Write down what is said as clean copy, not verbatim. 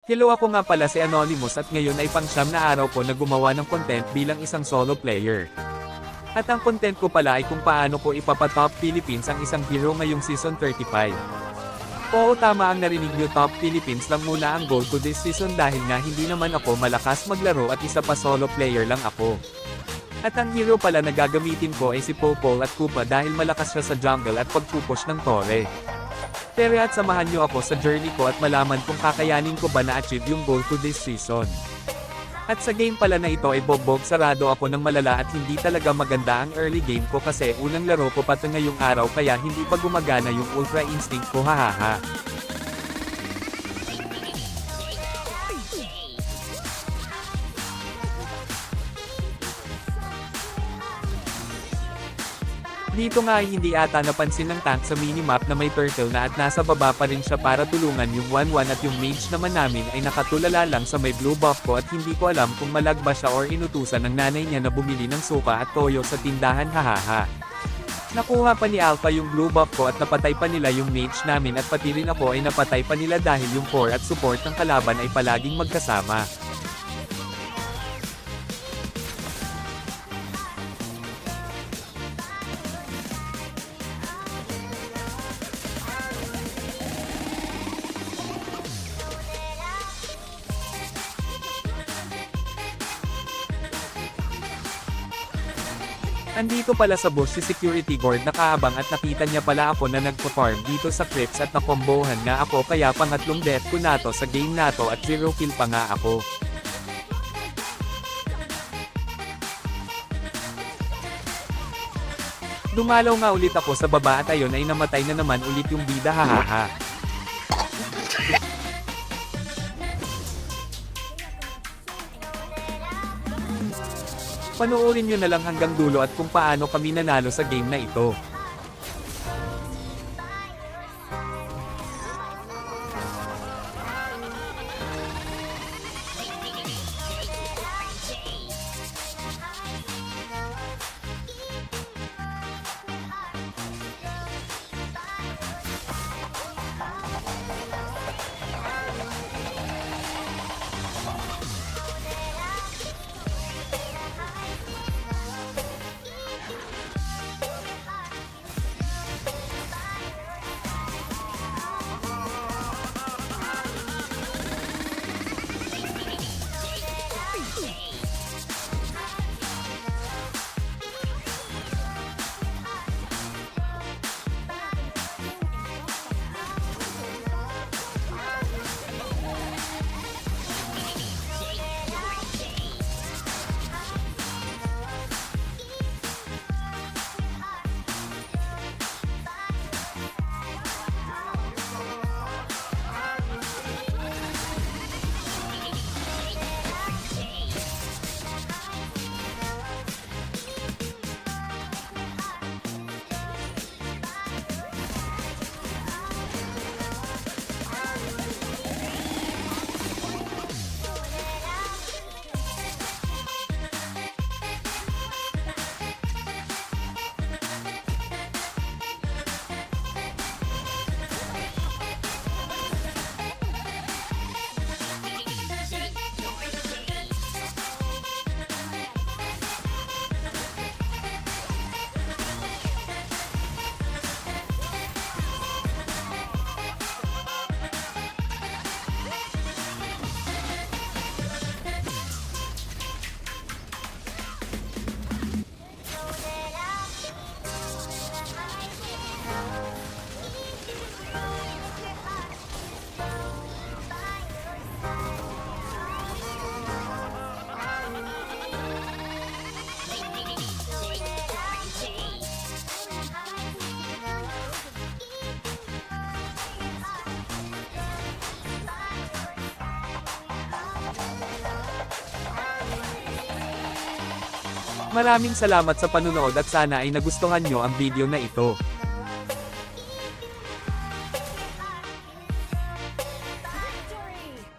Hello, ako nga pala si Anonymous at ngayon ay pang-siyam na araw ko na gumawa ng content bilang isang solo player. At ang content ko pala ay kung paano ko ipapa-top Philippines ang isang hero ngayong season 35. Oo, tama ang narinig nyo, top Philippines lang muna ang goal ko this season dahil nga hindi naman ako malakas maglaro at isa pa solo player lang ako. At ang hero pala na gagamitin ko ay si Popol at Koopa dahil malakas siya sa jungle at pagpupush ng tore. Pero at samahan nyo ako sa journey ko at malaman kung kakayanin ko ba na-achieve yung goal ko this season. At sa game pala na ito ay bogbog sarado ako ng malala at hindi talaga maganda ang early game ko kasi unang laro ko pa ngayong araw kaya hindi pa gumagana yung ultra instinct ko, hahaha. Dito nga ay hindi ata napansin ng tank sa minimap na may turtle na at nasa baba pa rin siya para tulungan yung 1-1 at yung mage naman namin ay nakatulala lang sa may blue buff ko at hindi ko alam kung malag ba siya or inutusan ng nanay niya na bumili ng suka at toyo sa tindahan, hahaha. Nakuha pa ni Alpha yung blue buff ko at napatay pa nila yung mage namin at pati rin ako ay napatay pa nila dahil yung core at support ng kalaban ay palaging magkasama. Andito pala sa bush si security guard nakahabang at nakita niya pala ako na nagpa-farm dito sa crypts at nakombohan nga ako kaya pangatlong death ko na to sa game na to at 0 kill pa nga ako. Dumalaw nga ulit ako sa baba at ayon ay namatay na naman ulit yung bida, hahaha. Panoorin nyo na lang hanggang dulo at kung paano kami nanalo sa game na ito. Maraming salamat sa panunood at sana ay nagustuhan nyo ang video na ito.